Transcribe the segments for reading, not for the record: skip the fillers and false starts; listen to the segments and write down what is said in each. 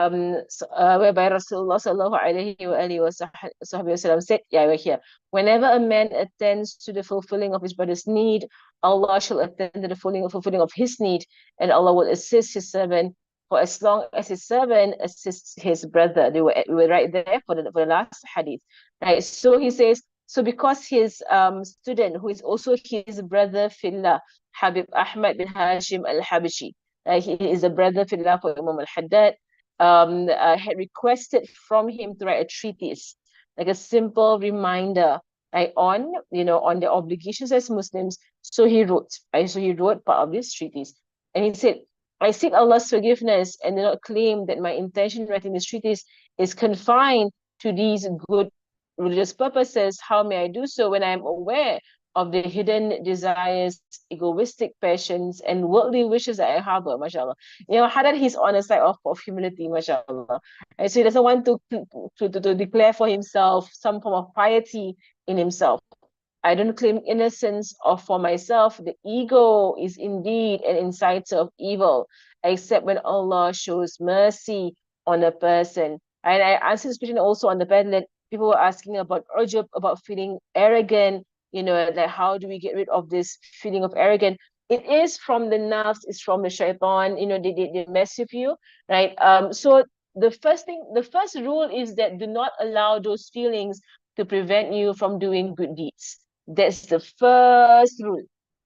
whereby Rasulullah sallallahu alaihi wa alihi wasallam said, yeah, we're here. Whenever a man attends to the fulfilling of his brother's need, Allah shall attend to the fulfilling of his need, and Allah will assist his servant for as long as his servant assists his brother. We were right there for the last hadith, right? So he says, so because his student, who is also his brother Fillah, Habib Ahmad bin Hashim al-Habashi, he is a brother Fillah for Imam al-Haddad, had requested from him to write a treatise, like a simple reminder, right, on the obligations as Muslims. So he wrote, right? So he wrote part of this treatise, and he said, I seek Allah's forgiveness and do not claim that my intention in writing this treatise is confined to these good religious purposes. How may I do so when I am aware of the hidden desires, egoistic passions, and worldly wishes that I harbor, mashallah. Haddad, he's on a side of humility, mashallah. And so he doesn't want to declare for himself some form of piety in himself. I don't claim innocence or for myself. The ego is indeed an inciter of evil, except when Allah shows mercy on a person. And I answered this question also on the bed that people were asking about ujub, about feeling arrogant, like how do we get rid of this feeling of arrogance? It is from the nafs, it's from the shaitan, they mess with you, right? So the first rule is that do not allow those feelings to prevent you from doing good deeds. That's the first rule,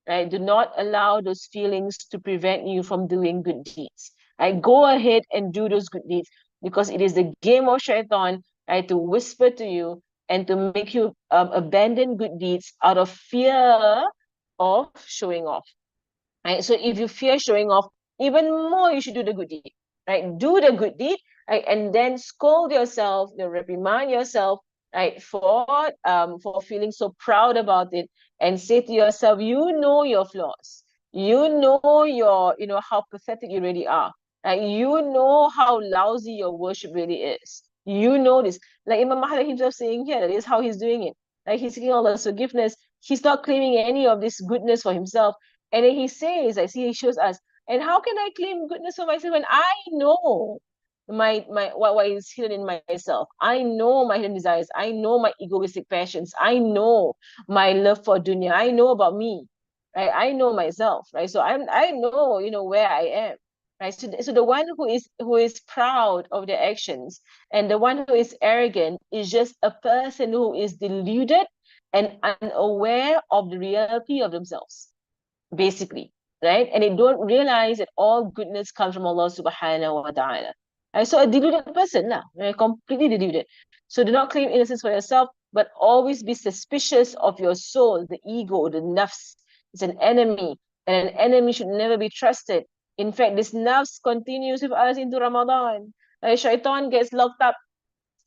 right? Do not allow those feelings to prevent you from doing good deeds. Right? Go ahead and do those good deeds because it is the game of shaitan, right, to whisper to you and to make you abandon good deeds out of fear of showing off. Right? So if you fear showing off, even more you should do the good deed. Right? Do the good deed, right? And then scold yourself, reprimand yourself, right, for feeling so proud about it, and say to yourself, you know your flaws. You know how pathetic you really are. Right? You know how lousy your worship really is. You know this. Like Imam Mahdi himself saying here, that is how he's doing it. Like he's seeking Allah's forgiveness. He's not claiming any of this goodness for himself. And then he says, I see he shows us, and how can I claim goodness for myself when I know what is hidden in myself? I know my hidden desires. I know my egoistic passions. I know my love for dunya. I know about me, right? I know myself, right? So I know, where I am. Right. So the one who is proud of their actions and the one who is arrogant is just a person who is deluded and unaware of the reality of themselves, basically, right? And they don't realize that all goodness comes from Allah subhanahu wa ta'ala. And so a deluded person, right? Completely deluded. So do not claim innocence for yourself, but always be suspicious of your soul, the ego, the nafs. It's an enemy, and an enemy should never be trusted. In fact, this nafs continues with us into Ramadan. Shaitan gets locked up.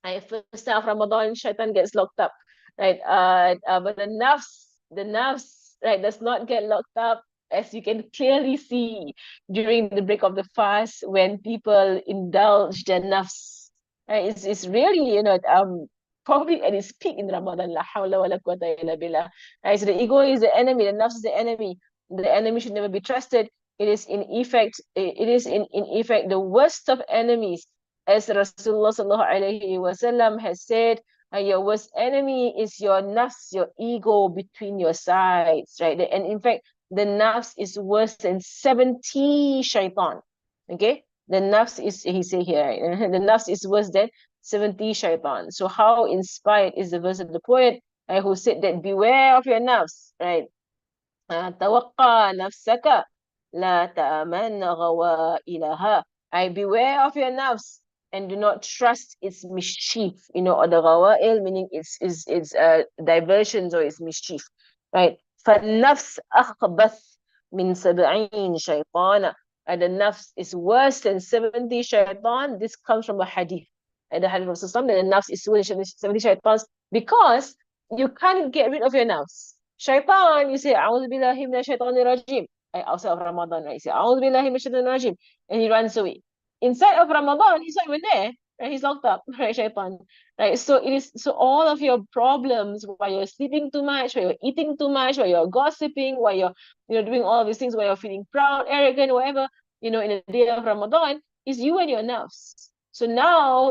First day of Ramadan, shaitan gets locked up, right? But the nafs, right, does not get locked up, as you can clearly see during the break of the fast when people indulge their nafs. Right? It's really, probably at its peak in Ramadan. La hawla wa la quwwata illa billah. Right? So the ego is the enemy, the nafs is the enemy. The enemy should never be trusted. It is in effect the worst of enemies, as Rasulullah sallallahu alaihi wasallam has said, your worst enemy is your nafs, your ego between your sides, right? And in fact, the nafs is worse than 70 shaitan. Okay? The nafs is, he say here, right? The nafs is worse than 70 shaitan. So how inspired is the verse of the poet, who said that beware of your nafs, right? توقع نفسك لا تأمن غوائلها. I beware of your nafs and do not trust its mischief, or the ghawa'il meaning its diversions or its mischief, right? فالنفس أخبث من 70 شيطانا. And the nafs is worse than 70 shaitan. This comes from a hadith. And the hadith of Rasulullah, that the nafs is worse than 70 shaitans because you can't get rid of your nafs. Shaitan, you say, A'udhu billahi minash shaitanir rajim. Outside of Ramadan, right? You say, A'udhu billahi minash shaitanir rajim. And he runs away. Inside of Ramadan, he's not even there. Right? He's locked up, right, Shaitan. Right? So all of your problems, while you're sleeping too much, while you're eating too much, while you're gossiping, while you're doing all of these things, while you're feeling proud, arrogant, whatever, in the day of Ramadan, is you and your nafs. So now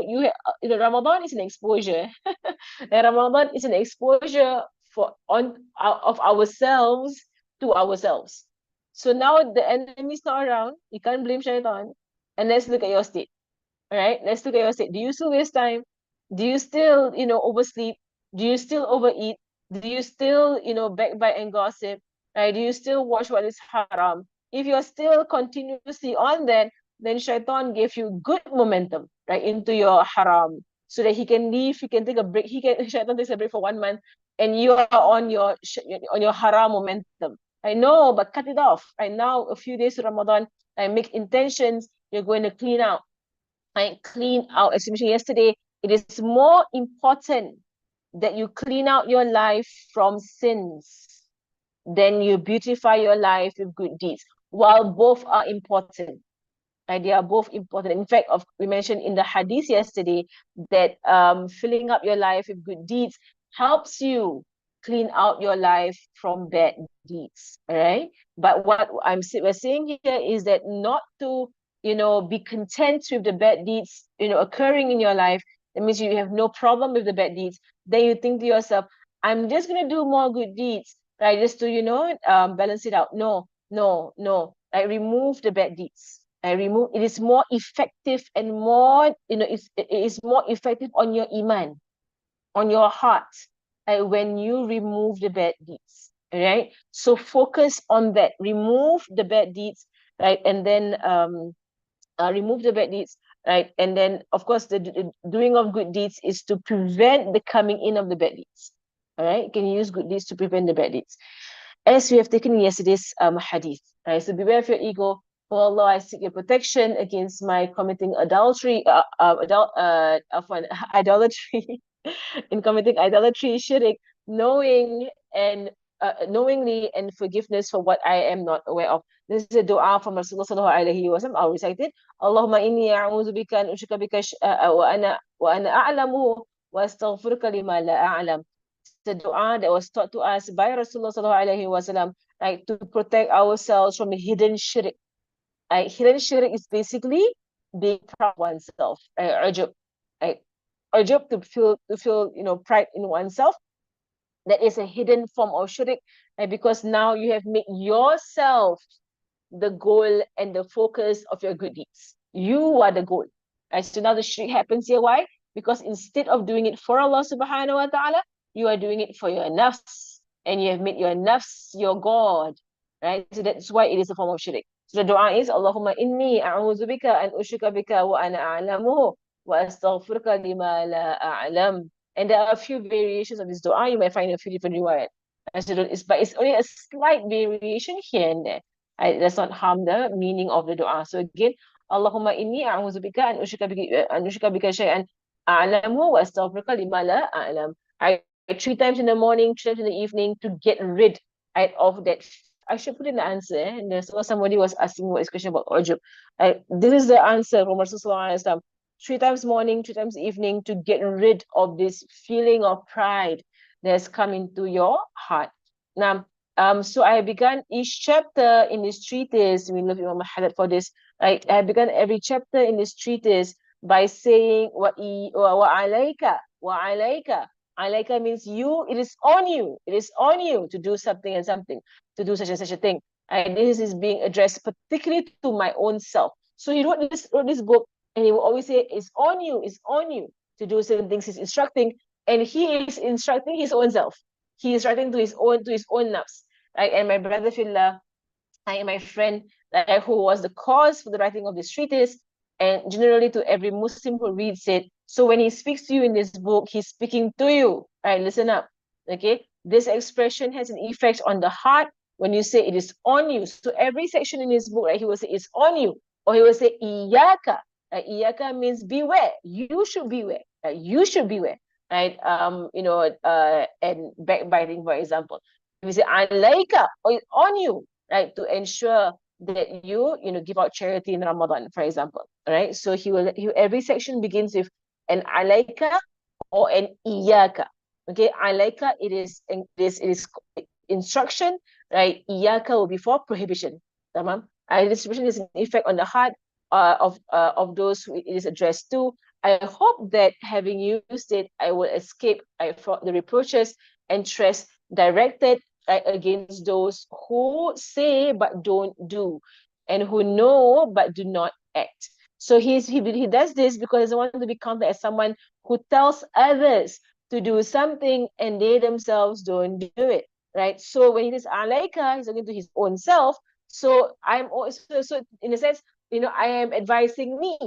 Ramadan is an exposure. And Ramadan is an exposure of ourselves to ourselves. So now the enemy's not around. You can't blame Shaitan. And let's look at your state. All right, let's look at your state. Do you still waste time? Do you still, oversleep? Do you still overeat? Do you still, backbite and gossip? Right? Do you still watch what is haram? If you're still continuously on that, then Shaitan gave you good momentum, right, into your haram, so that he can leave, he can take a break. Shaitan takes a break for 1 month, and you are on your haram momentum. I know, but cut it off. Right now, a few days to Ramadan, I make intentions. You're going to clean out. I clean out, as you mentioned yesterday, it is more important that you clean out your life from sins than you beautify your life with good deeds. While both are important, right? They are both important. In fact, we mentioned in the hadith yesterday that filling up your life with good deeds helps you clean out your life from bad deeds. All right. But what we're saying here is that not to, be content with the bad deeds, occurring in your life. That means you have no problem with the bad deeds. Then you think to yourself, I'm just gonna do more good deeds, right? Just to, balance it out. No, no, no. I remove the bad deeds. It is more effective and more, it is more effective on your iman, on your heart, when you remove the bad deeds. Right? So focus on that. Remove the bad deeds, right? And then remove the bad deeds, right? And then, of course, the doing of good deeds is to prevent the coming in of the bad deeds. All right? You can use good deeds to prevent the bad deeds. As we have taken in yesterday's hadith, right? So beware of your ego. Oh Allah, I seek your protection against my committing adultery, idolatry, in committing idolatry, shirk, knowingly, and forgiveness for what I am not aware of. This is a dua from Rasulullah sallallahu alaihi wasallam. I'll recite it. Allahumma inni a'udhu bika an ushrika bika wa ana a'lamu wa astaghfiruka lima la a'lam. The dua that was taught to us by Rasulullah sallallahu alaihi wasallam, like to protect ourselves from hidden shirk. Hidden shirk is basically being proud of oneself, ujub, right? Ujub, to feel pride in oneself. That is a hidden form of shirk, because now you have made yourself the goal and the focus of your good deeds. You are the goal. Right? So now the shirk happens here. Why? Because instead of doing it for Allah subhanahu wa ta'ala, you are doing it for your nafs, and you have made your nafs your God. Right? So that's why it is a form of shirk. So the dua is, Allahumma inni a'udhu bika an ushrika bika wa ana a'lamuhu wa astaghfiruka lima la a'lam. And there are a few variations of this dua. You might find a few different riwayat. But it's only a slight variation here and there. It does not harm the meaning of the dua. So again, Allahumma inni a'udhu bika an ushrika bika shay'an a'lamu wa astaghfiruka lima la a'lam. I 3 times in the morning, 3 times in the evening, to get rid of that. I should put in the answer. And so somebody was asking what is question about ujub. This is the answer from Rasulullah. 3 times morning, 3 times evening, to get rid of this feeling of pride that's come into your heart. Now, so I began each chapter in this treatise. We love Imam Muhammad for this. I began every chapter in this treatise by saying wa alayka, wa alayka. Alayka means you. It is on you. It is on you to do something and something, to do such and such a thing. And this is being addressed particularly to my own self. So he wrote this book, and he will always say, "It's on you. It's on you to do certain things." He's instructing, and he is instructing his own self. He is writing to his own nafs. Right? And my brother Fillah, my friend, who was the cause for the writing of this treatise, and generally to every Muslim who reads it. So when he speaks to you in this book, he's speaking to you. Right? Listen up. Okay. This expression has an effect on the heart when you say it is on you. So every section in his book, right, he will say it's on you, or he will say iyaka. Iyaka means beware. You should beware. You should beware. Right? And backbiting, for example. If you say alayka, or on you, right, to ensure that you give out charity in Ramadan, for example. Right? So every section begins with an alayka or an iyaka. Okay, alayka, it is instruction, right? Iyaka will be for prohibition. Tamam? This prohibition is an effect on the heart. of those who it is addressed to. I hope that having used it, I will escape from the reproaches and stress directed against those who say but don't do, and who know but do not act. So he does this because he doesn't want to be counted as someone who tells others to do something and they themselves don't do it. Right. So when he says alaika, he's talking to his own self. So I'm also, so in a sense, I am advising me,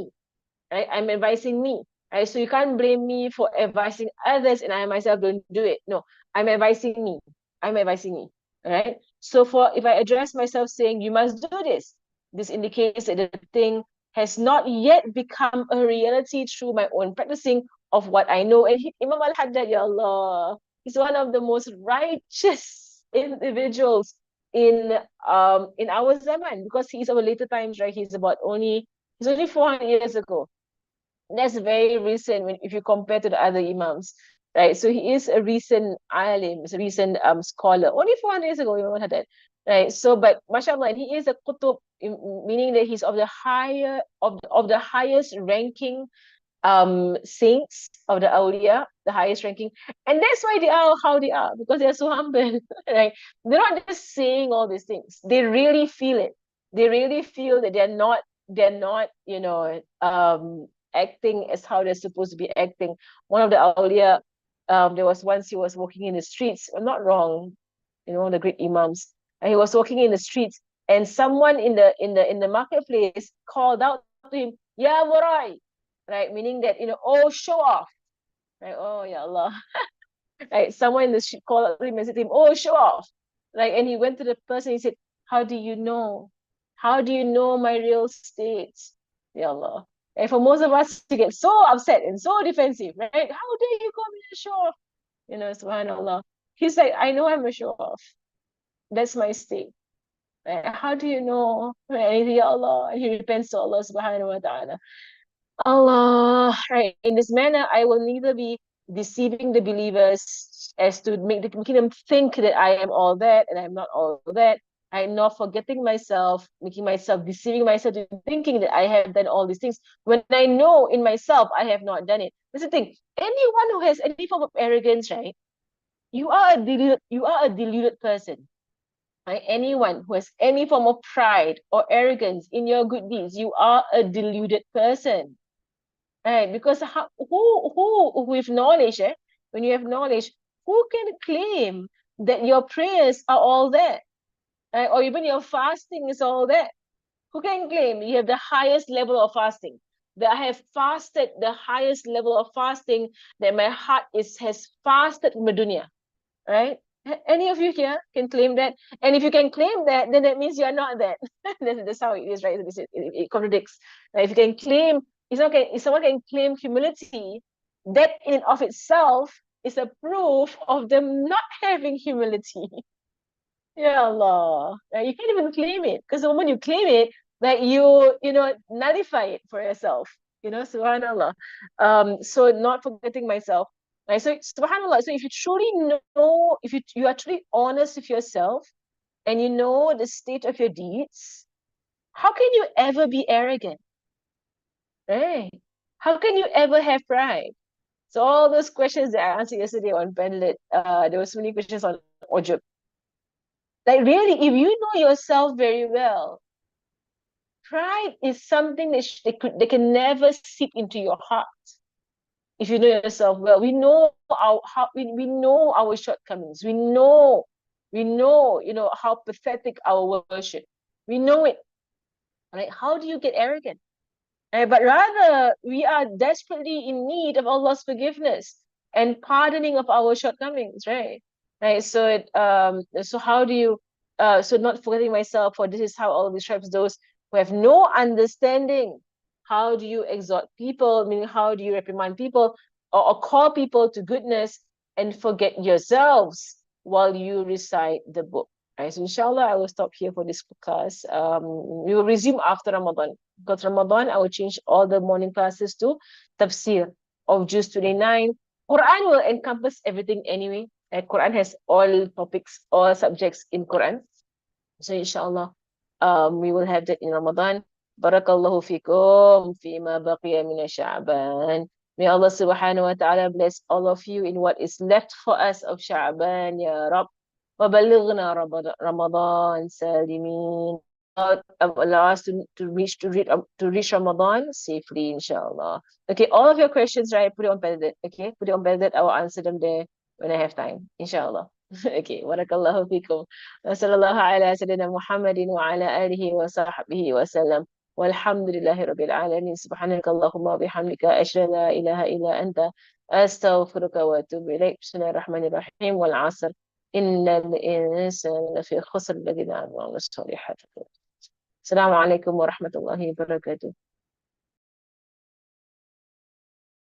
right? I'm advising me, right? So you can't blame me for advising others and I myself don't do it. No, I'm advising me. I'm advising me, right? So if I address myself saying you must do this indicates that the thing has not yet become a reality through my own practicing of what I know. And Imam Al-Haddad, Ya Allah, he's one of the most righteous individuals in our zaman, because he's of a later times, right? He's only 400 years ago. That's very recent if you compare to the other imams, right? So he is a recent alim, is a recent scholar. Only 400 years ago, Imam had that, right? So, but mashallah, he is a qutub, meaning that he's of the highest ranking saints of the awliya, the highest ranking. And that's why they are how they are, because they're so humble, right? They're not just saying all these things. They really feel it. They really feel that they're not, acting as how they're supposed to be acting. One of the awliya, there was once he was walking in the streets, I'm not wrong, one of the great imams, and he was walking in the streets, and someone in the marketplace called out to him, Ya Murai, right? Meaning that, oh, show off, right? Oh, ya Allah, right? Someone in the street called out to him and said to him, oh, show off, right? And he went to the person, he said, how do you know? How do you know my real state? Ya Allah. And for most of us to get so upset and so defensive, right? How dare you call me a show off? Subhanallah. He's like, I know I'm a show off. That's my state. Right? How do you know? Right? Ya Allah. And he repents to Allah subhanahu wa ta'ala. Allah, right? In this manner, I will neither be deceiving the believers as to making them think that I am all that and I'm not all that. I'm not forgetting myself, making myself, deceiving myself, thinking that I have done all these things when I know in myself I have not done it. That's the thing. Anyone who has any form of arrogance, right? You are a deluded person. Right? Anyone who has any form of pride or arrogance in your good deeds, you are a deluded person. Right, because who with knowledge, when you have knowledge, who can claim that your prayers are all that, right? Or even your fasting is all that? Who can claim you have the highest level of fasting? That I have fasted the highest level of fasting, that my heart has fasted from the dunya, right? Any of you here can claim that? And if you can claim that, then that means you are not that. That's how it is, right? It contradicts. Right? If you can claim, if someone can claim humility, that in and of itself is a proof of them not having humility. Ya Allah. Right? You can't even claim it, because the moment you claim it, that you nullify it for yourself. Subhanallah. So not forgetting myself. Right? So subhanallah. So if you truly know, if you are truly honest with yourself and you know the state of your deeds, how can you ever be arrogant? Right? How can you ever have pride? So all those questions that I answered yesterday on Padlet, there were so many questions on Ojib. Like really, if you know yourself very well, pride is something that they can never seep into your heart. If you know yourself well, we know our shortcomings. We know how pathetic our worship. We know it. Right? How do you get arrogant? Right? But rather, we are desperately in need of Allah's forgiveness and pardoning of our shortcomings, right? Right. So how do you so not forgetting myself, for this is how Allah describes those who have no understanding. How do you exhort people? Meaning, how do you reprimand people, or call people to goodness and forget yourselves while you recite the book? Right. So inshallah, I will stop here for this class. We will resume after Ramadan. Because Ramadan, I will change all the morning classes to tafsir of Juz 29. Quran will encompass everything anyway. Quran has all topics, all subjects in Quran. So inshallah, we will have that in Ramadan. Barakallahu fikum fima baqiya min Sha'ban. May Allah subhanahu wa ta'ala bless all of you in what is left for us of Sha'ban, Ya Rab. وبلغنا Ramadan Salimin. Allow us to reach Ramadan safely, inshallah. Okay, all of your questions, right? Put it on Padlet. Okay, put it on Padlet. I will answer them there when I have time, inshallah. Okay, barakallahu fikum. Sallallahu ala sayyidina Muhammadin wa ala alihi wa sahbihi wa sallam. والحمد لله رب العالمين سبحانك اللهم وبحمدك أشهد لا إله إلا أنت أستغفرك وأتوب إليك بسم الله الرحمن الرحيم والعصر إن الإنسان لفي خسر الذين آمنوا وعملوا الصالحات السلام عليكم ورحمة الله وبركاته